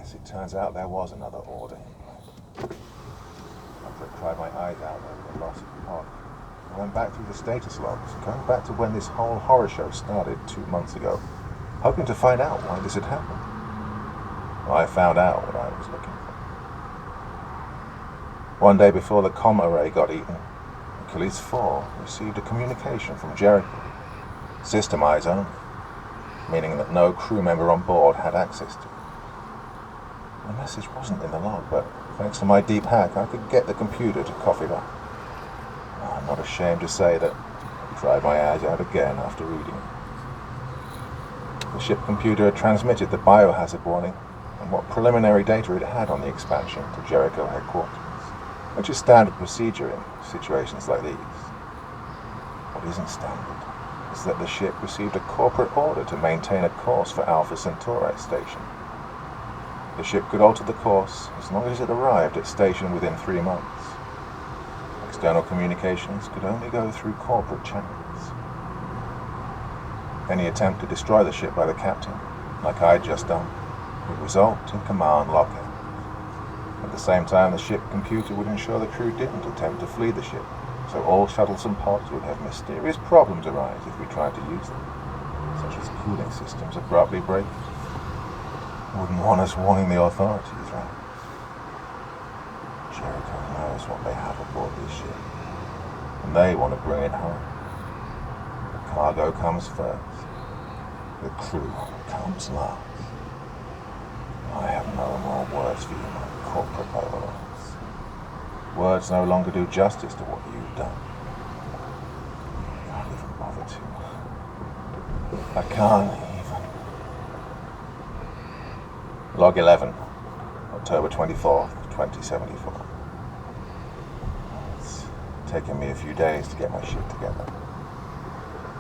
Yes, it turns out there was another order. After I cried my eyes out over the loss of the pod, I went back through the status logs, going back to when this whole horror show started 2 months ago, hoping to find out why this had happened. Well, I found out what I was looking for. One day before the comm array got eaten, Achilles 4 received a communication from Jericho, system eyes only, meaning that no crew member on board had access to it. The message wasn't in the log, but thanks to my deep hack, I could get the computer to cough it up. I'm not ashamed to say that I cried my eyes out again after reading it. The ship computer had transmitted the biohazard warning and what preliminary data it had on the expansion to Jericho headquarters, which is standard procedure in situations like these. What isn't standard is that the ship received a corporate order to maintain a course for Alpha Centauri station. The ship could alter the course as long as it arrived at station within 3 months. External communications could only go through corporate channels. Any attempt to destroy the ship by the captain, like I'd just done, would result in command lockout. At the same time, the ship computer would ensure the crew didn't attempt to flee the ship, so all shuttles and pods would have mysterious problems arise if we tried to use them, such as cooling systems abruptly breaking. Wouldn't want us warning the authorities, right? Jericho knows what they have aboard this ship, and they want to bring it home. The cargo comes first, the crew comes last. I have no more words for you, my corporate overlords. Words no longer do justice to what you've done. I can't even bother to. I can't even. Log 11, October 24th, 2074. It's taken me a few days to get my shit together.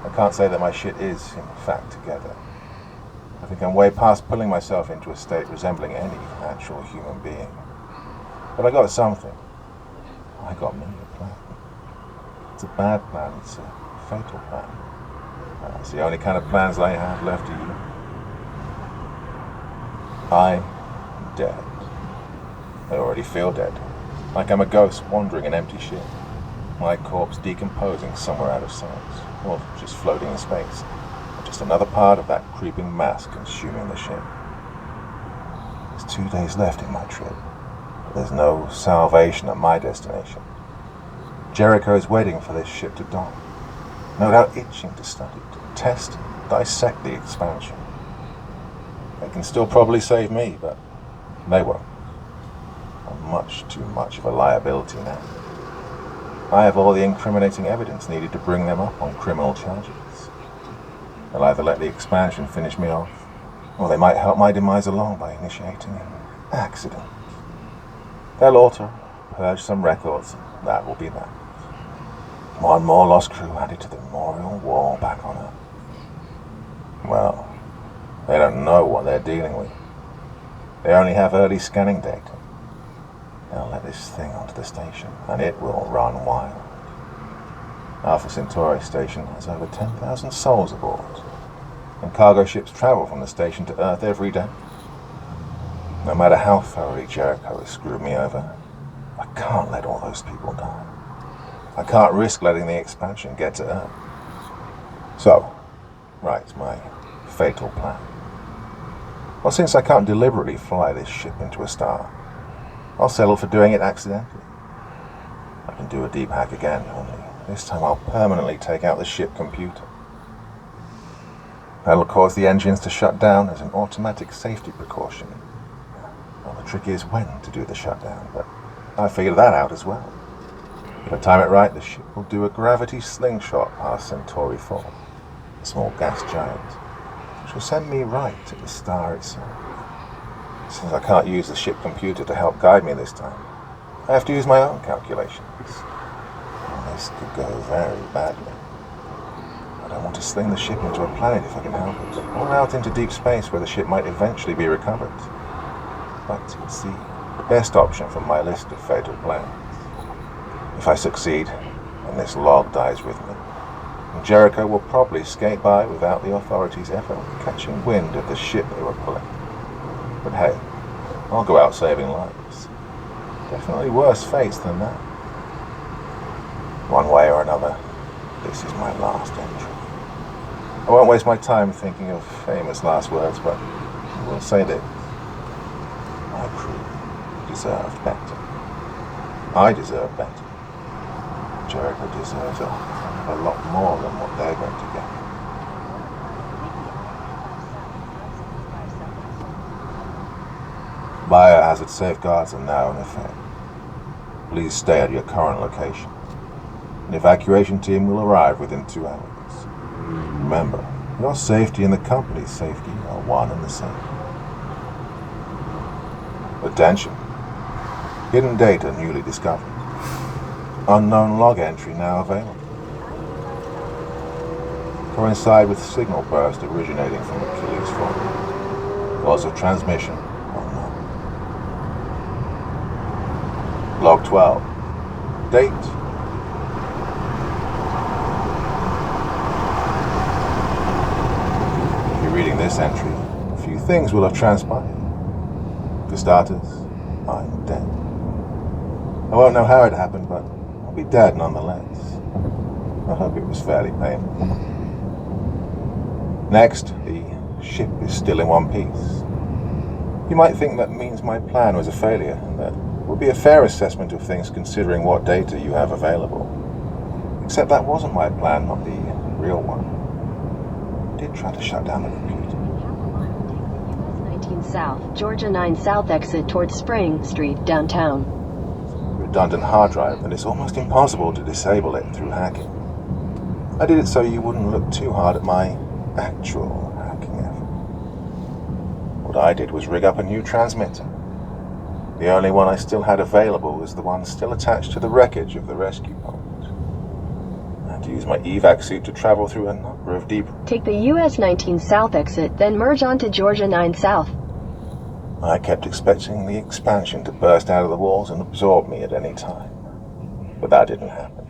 I can't say that my shit is, in fact, together. I think I'm way past pulling myself into a state resembling any actual human being. But I got something. I got me a plan. It's a bad plan, it's a fatal plan. It's the only kind of plans I have left to you. I am dead. I already feel dead, like I'm a ghost wandering an empty ship, my corpse decomposing somewhere out of sight, or just floating in space, or just another part of that creeping mass consuming the ship. There's 2 days left in my trip, but there's no salvation at my destination. Jericho is waiting for this ship to dock, no doubt itching to study, to test, dissect the expansion. They can still probably save me, but they won't. I'm much too much of a liability now. I have all the incriminating evidence needed to bring them up on criminal charges. They'll either let the expansion finish me off, or they might help my demise along by initiating an accident. They'll alter, purge some records, and that will be that. One more lost crew added to the memorial wall back on Earth. Well, they don't know what they're dealing with. They only have early scanning data. They'll let this thing onto the station, and it will run wild. Alpha Centauri station has over 10,000 souls aboard, and cargo ships travel from the station to Earth every day. No matter how thoroughly Jericho has screwed me over, I can't let all those people die. I can't risk letting the expansion get to Earth. So, right, my fatal plan. Well, since I can't deliberately fly this ship into a star, I'll settle for doing it accidentally. I can do a deep hack again, only this time I'll permanently take out the ship computer. That'll cause the engines to shut down as an automatic safety precaution. Well, the trick is when to do the shutdown, but I figured that out as well. If I time it right, the ship will do a gravity slingshot past Centauri 4, a small gas giant, which will send me right to the star itself. Since I can't use the ship computer to help guide me this time, I have to use my own calculations. And this could go very badly. I don't want to sling the ship into a planet if I can help it, or out into deep space where the ship might eventually be recovered. But it's the best option from my list of fatal plans. If I succeed, and this log dies with me, Jericho will probably skate by without the authorities ever catching wind of the ship they were pulling. But hey, I'll go out saving lives. Definitely worse fates than that. One way or another, this is my last entry. I won't waste my time thinking of famous last words, but I will say this. My crew deserved better. I deserve better. Jericho deserves a lot more than what they're going to get. Biohazard safeguards are now in effect. Please stay at your current location. An evacuation team will arrive within 2 hours. Remember, your safety and the company's safety are one and the same. Attention. Hidden data newly discovered. Unknown log entry now available. Coincide with signal burst originating from Achilles Fault. Cause of transmission unknown. Log 12. Date. If you're reading this entry, a few things will have transpired. For starters, I'm dead. I won't know how it happened, but I'll be dead nonetheless. I hope it was fairly painful. Next, the ship is still in one piece. You might think that means my plan was a failure, and that would be a fair assessment of things considering what data you have available. Except that wasn't my plan, not the real one. I did try to shut down the computer. 19 South, Georgia 9 South exit towards Spring Street, downtown. Redundant hard drive, and it's almost impossible to disable it through hacking. I did it so you wouldn't look too hard at my actual hacking effort. What I did was rig up a new transmitter. The only one I still had available was the one still attached to the wreckage of the rescue pod. I had to use my evac suit to travel through a number of deep... Take the US 19 South exit, then merge onto Georgia 9 South. I kept expecting the expansion to burst out of the walls and absorb me at any time. But that didn't happen.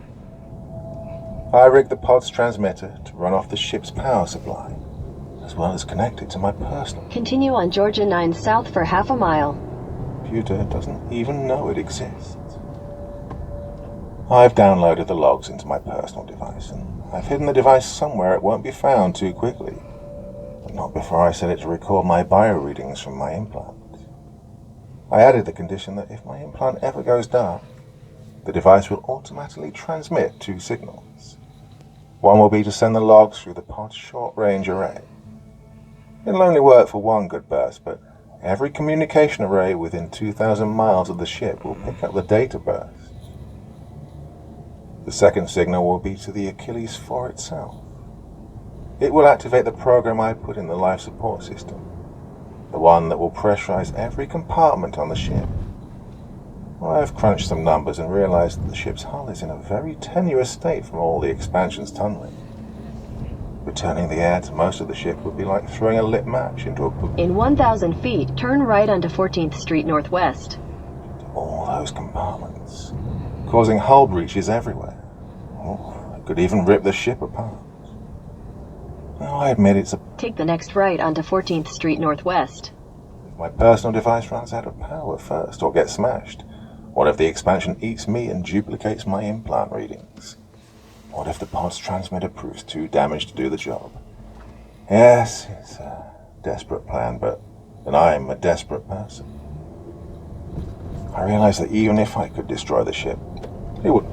I rigged the pod's transmitter to run off the ship's power supply, as well as connect it to my personal. Continue on Georgia 9 South for half a mile. The computer doesn't even know it exists. I've downloaded the logs into my personal device, and I've hidden the device somewhere it won't be found too quickly. But not before I set it to record my bio readings from my implant. I added the condition that if my implant ever goes dark, the device will automatically transmit 2 signals. One will be to send the logs through the pod's short-range array. It'll only work for one good burst, but every communication array within 2,000 miles of the ship will pick up the data burst. The second signal will be to the Achilles 4 itself. It will activate the program I put in the life support system, the one that will pressurize every compartment on the ship. Well, I've crunched some numbers and realized that the ship's hull is in a very tenuous state from all the expansion's tunneling. Returning the air to most of the ship would be like throwing a lit match into a... In 1,000 feet, turn right onto 14th Street Northwest. All those compartments, causing hull breaches everywhere. Oh, it could even rip the ship apart. Now, I admit it's a... Take the next right onto 14th Street Northwest. If my personal device runs out of power first or gets smashed, what if the expansion eats me and duplicates my implant readings? What if the pod's transmitter proves too damaged to do the job? Yes, it's a desperate plan, but then I'm a desperate person. I realize that even if I could destroy the ship, it would...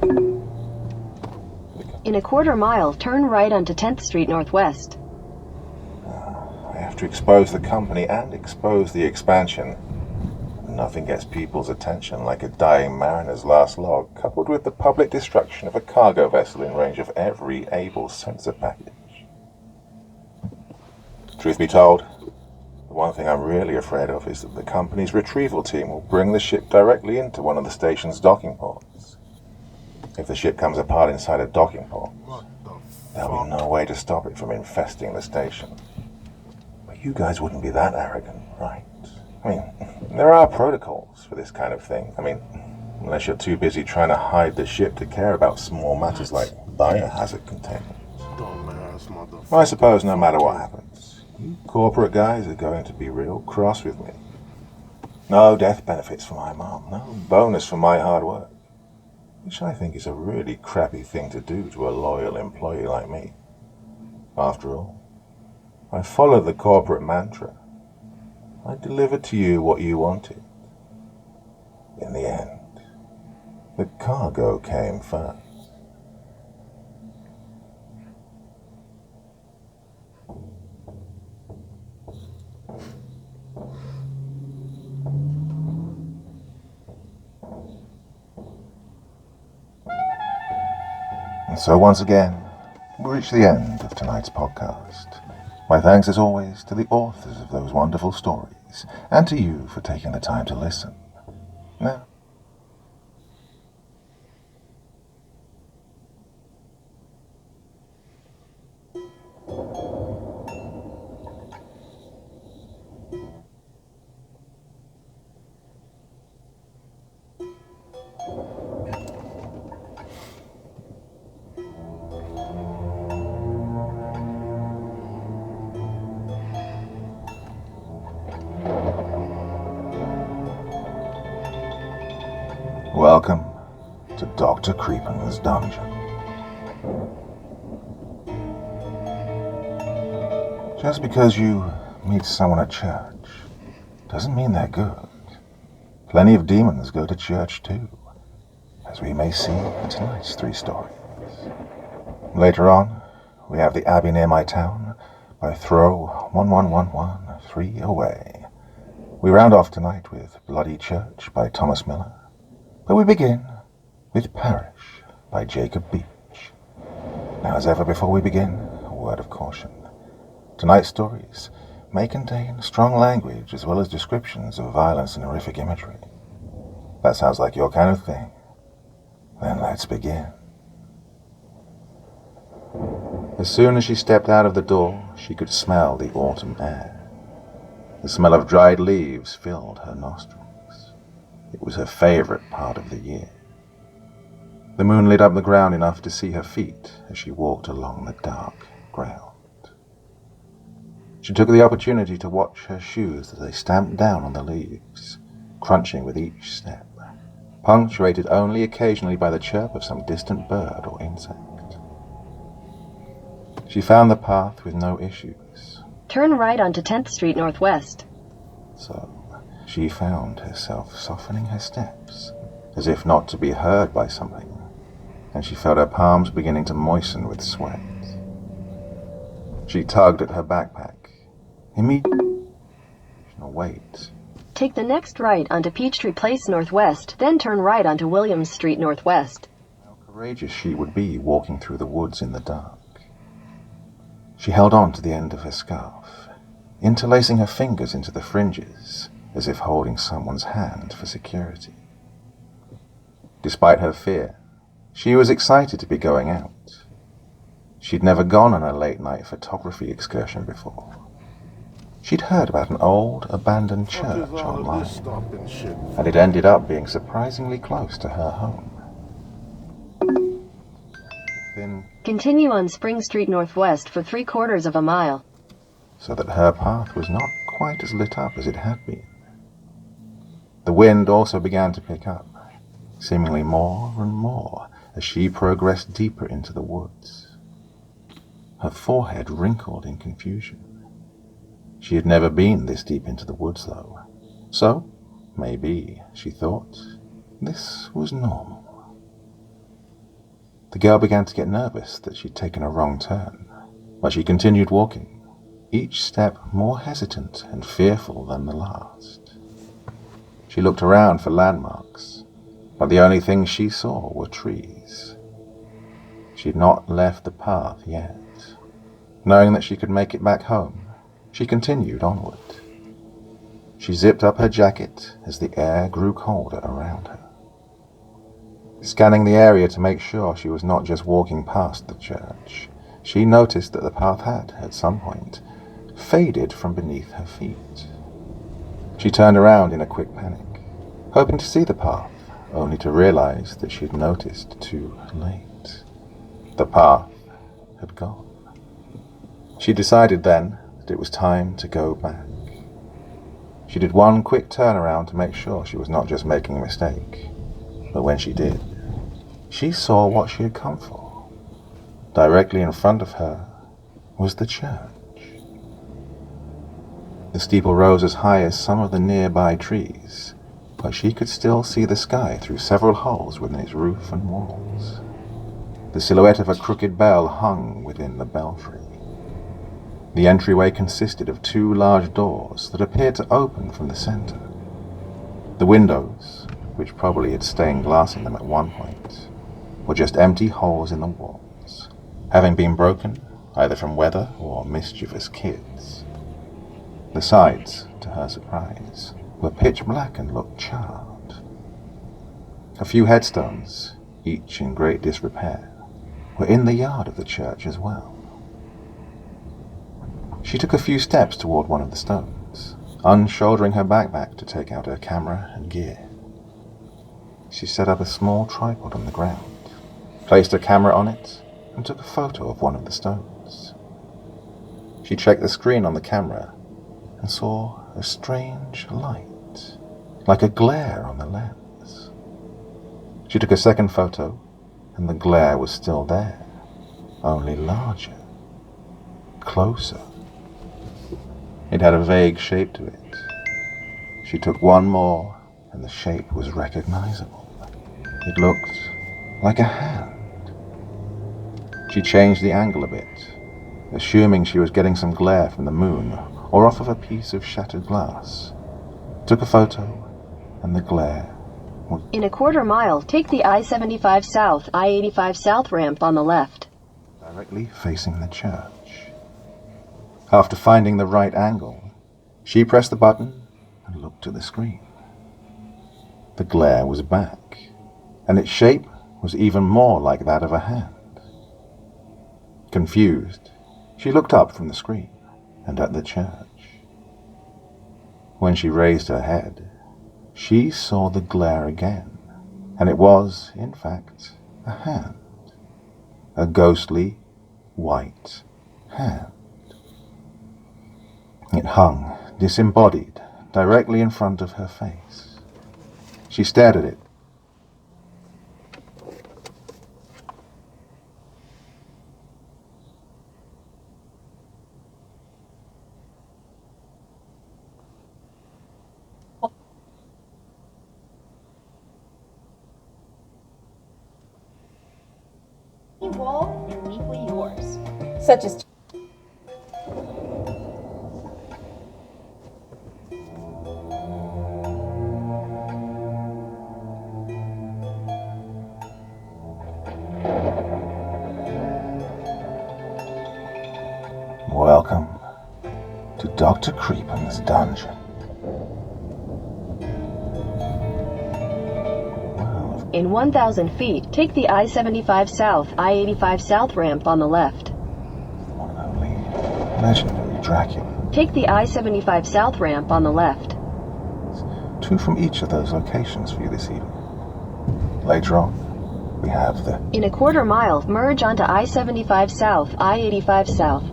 In a quarter mile, turn right onto 10th Street Northwest. I have to expose the company and expose the expansion. Nothing gets people's attention like a dying mariner's last log, coupled with the public destruction of a cargo vessel in range of every able sensor package. Truth be told, the one thing I'm really afraid of is that the company's retrieval team will bring the ship directly into one of the station's docking ports. If the ship comes apart inside a docking port, there'll be no way to stop it from infesting the station. But you guys wouldn't be that arrogant, right? I mean, there are protocols for this kind of thing. I mean, unless you're too busy trying to hide the ship to care about small matters like biohazard containment. I suppose no matter what happens, you corporate guys are going to be real cross with me. No death benefits for my mom, no bonus for my hard work. Which I think is a really crappy thing to do to a loyal employee like me. After all, I followed the corporate mantra. I delivered to you what you wanted. In the end, the cargo came first. And so once again, we reach the end of tonight's podcast. My thanks as always to the authors of those wonderful stories, and to you for taking the time to listen. Now, welcome to Dr. Creepin's dungeon. Just because you meet someone at church doesn't mean they're good. Plenty of demons go to church too, as we may see in tonight's 3 stories. Later on, we have The Abbey Near My Town by Throw 11113 Away. We round off tonight with Bloody Church by Thomas Miller, but we begin with Parish by Jacob Beach. Now, as ever before we begin, a word of caution. Tonight's stories may contain strong language as well as descriptions of violence and horrific imagery. That sounds like your kind of thing. Then let's begin. As soon as she stepped out of the door, she could smell the autumn air. The smell of dried leaves filled her nostrils. It was her favorite part of the year. The moon lit up the ground enough to see her feet as she walked along the dark ground. She took the opportunity to watch her shoes as they stamped down on the leaves, crunching with each step, punctuated only occasionally by the chirp of some distant bird or insect. She found the path with no issues. Turn right onto 10th Street Northwest. So she found herself softening her steps, as if not to be heard by something, and she felt her palms beginning to moisten with sweat. She tugged at her backpack. No, wait. Take the next right onto Peachtree Place Northwest, then turn right onto Williams Street Northwest. How courageous she would be walking through the woods in the dark. She held on to the end of her scarf, interlacing her fingers into the fringes, as if holding someone's hand for security. Despite her fear, she was excited to be going out. She'd never gone on a late-night photography excursion before. She'd heard about an old, abandoned church online, and it ended up being surprisingly close to her home. Then, Continue on Spring Street Northwest for 3/4 of a mile. so that her path was not quite as lit up as it had been. The wind also began to pick up, seemingly more and more as she progressed deeper into the woods. Her forehead wrinkled in confusion. She had never been this deep into the woods, though. So, maybe, she thought, this was normal. The girl began to get nervous that she'd taken a wrong turn, but she continued walking, each step more hesitant and fearful than the last. She looked around for landmarks, but the only things she saw were trees. She'd not left the path yet. Knowing that she could make it back home, she continued onward. She zipped up her jacket as the air grew colder around her. Scanning the area to make sure she was not just walking past the church, she noticed that the path had, at some point, faded from beneath her feet. She turned around in a quick panic, hoping to see the path, only to realize that she had noticed too late. The path had gone. She decided then that it was time to go back. She did one quick turnaround to make sure she was not just making a mistake. But when she did, she saw what she had come for. Directly in front of her was the church. The steeple rose as high as some of the nearby trees, but she could still see the sky through several holes within its roof and walls. The silhouette of a crooked bell hung within the belfry. The entryway consisted of 2 large doors that appeared to open from the center. The windows, which probably had stained glass in them at one point, were just empty holes in the walls, having been broken either from weather or mischievous kids. The sides, to her surprise, were pitch black and looked charred. A few headstones, each in great disrepair, were in the yard of the church as well. She took a few steps toward one of the stones, unshouldering her backpack to take out her camera and gear. She set up a small tripod on the ground, placed her camera on it, and took a photo of one of the stones. She checked the screen on the camera and saw a strange light, like a glare on the lens. She took a second photo, and the glare was still there, only larger, closer. It had a vague shape to it. She took one more, and the shape was recognizable. It looked like a hand. She changed the angle a bit, assuming she was getting some glare from the moon or off of a piece of shattered glass. Took a photo, and the glare was... In a quarter mile, take the I-75 South, I-85 South ramp on the left. Directly facing the church. After finding the right angle, she pressed the button and looked at the screen. The glare was back, and its shape was even more like that of a hand. Confused, she looked up from the screen and at the church. When she raised her head, she saw the glare again, and it was, in fact, a hand. A ghostly, white hand. It hung, disembodied, directly in front of her face. She stared at it. Wall uniquely yours, such as Welcome to Dr. Creepham's dungeon. In 1,000 feet, take the I-75 South, I-85 South ramp on the left. One and only legendary Dracula. Take the I-75 South ramp on the left. 2 from each of those locations for you this evening. Later on, we have the... In a quarter mile, merge onto I-75 South, I-85 South.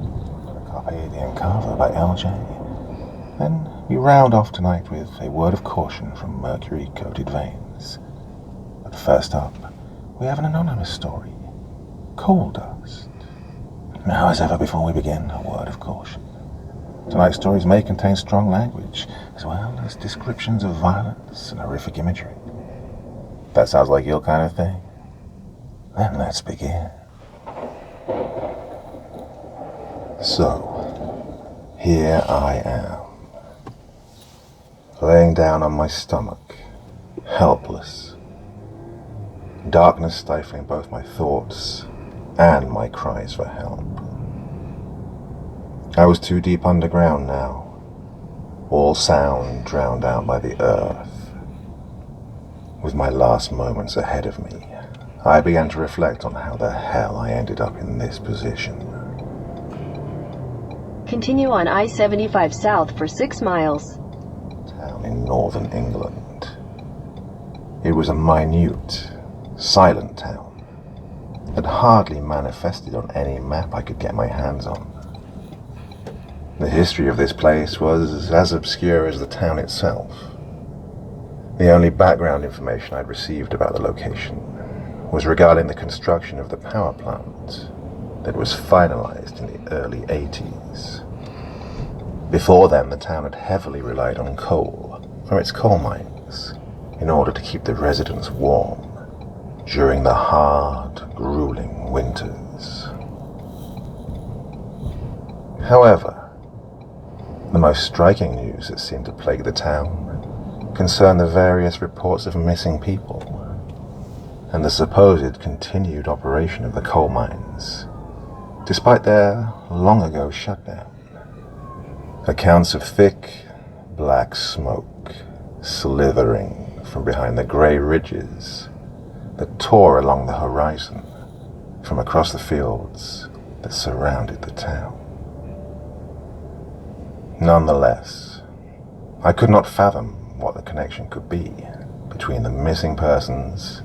Carpe Diem Carver by LJ. Then we round off tonight with a word of caution from Mercury-Coated Veins. But first up, we have an anonymous story. Coal dust. Now, as ever before we begin, a word of caution. Tonight's stories may contain strong language, as well as descriptions of violence and horrific imagery. That sounds like your kind of thing? Then let's begin. So, here I am, laying down on my stomach, helpless. Darkness stifling both my thoughts and my cries for help. I was too deep underground now, all sound drowned out by the earth. With my last moments ahead of me, I began to reflect on how the hell I ended up in this position. Continue on I-75 South for 6 miles. Town in northern England. It was a minute, silent town that hardly manifested on any map I could get my hands on. The history of this place was as obscure as the town itself. The only background information I'd received about the location was regarding the construction of the power plant that was finalized in the early 80s. Before then, the town had heavily relied on coal from its coal mines in order to keep the residents warm during the hard, grueling winters. However, the most striking news that seemed to plague the town concerned the various reports of missing people and the supposed continued operation of the coal mines, despite their long-ago shutdown. Accounts of thick, black smoke slithering from behind the grey ridges that tore along the horizon from across the fields that surrounded the town. Nonetheless, I could not fathom what the connection could be between the missing persons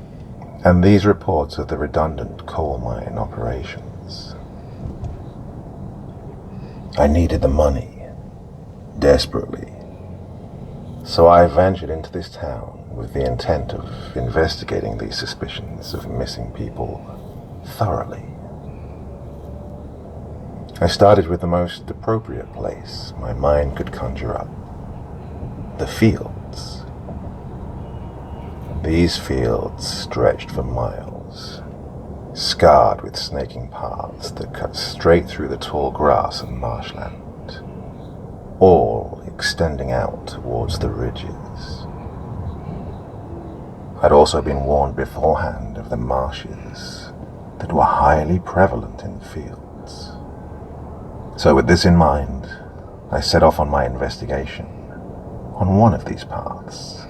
and these reports of the redundant coal mine operations. I needed the money, desperately, so I ventured into this town with the intent of investigating these suspicions of missing people thoroughly. I started with the most appropriate place my mind could conjure up: the fields. These fields stretched for miles, scarred with snaking paths that cut straight through the tall grass of marshland, all extending out towards the ridges. I'd also been warned beforehand of the marshes that were highly prevalent in the fields. So with this in mind, I set off on my investigation on one of these paths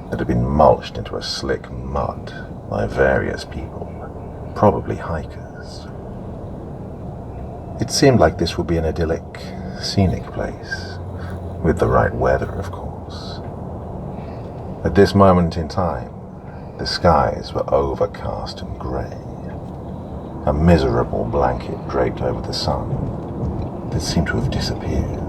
that had been mulched into a slick mud by various people, probably hikers. It seemed like this would be an idyllic, scenic place, with the right weather, of course. At this moment in time, the skies were overcast and grey, a miserable blanket draped over the sun that seemed to have disappeared.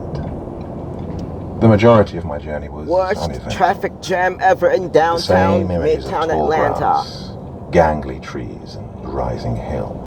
The majority of my journey was Worst uneventful. traffic jam ever in The downtown same images of Midtown tall Atlanta. grass, gangly trees, and rising hills.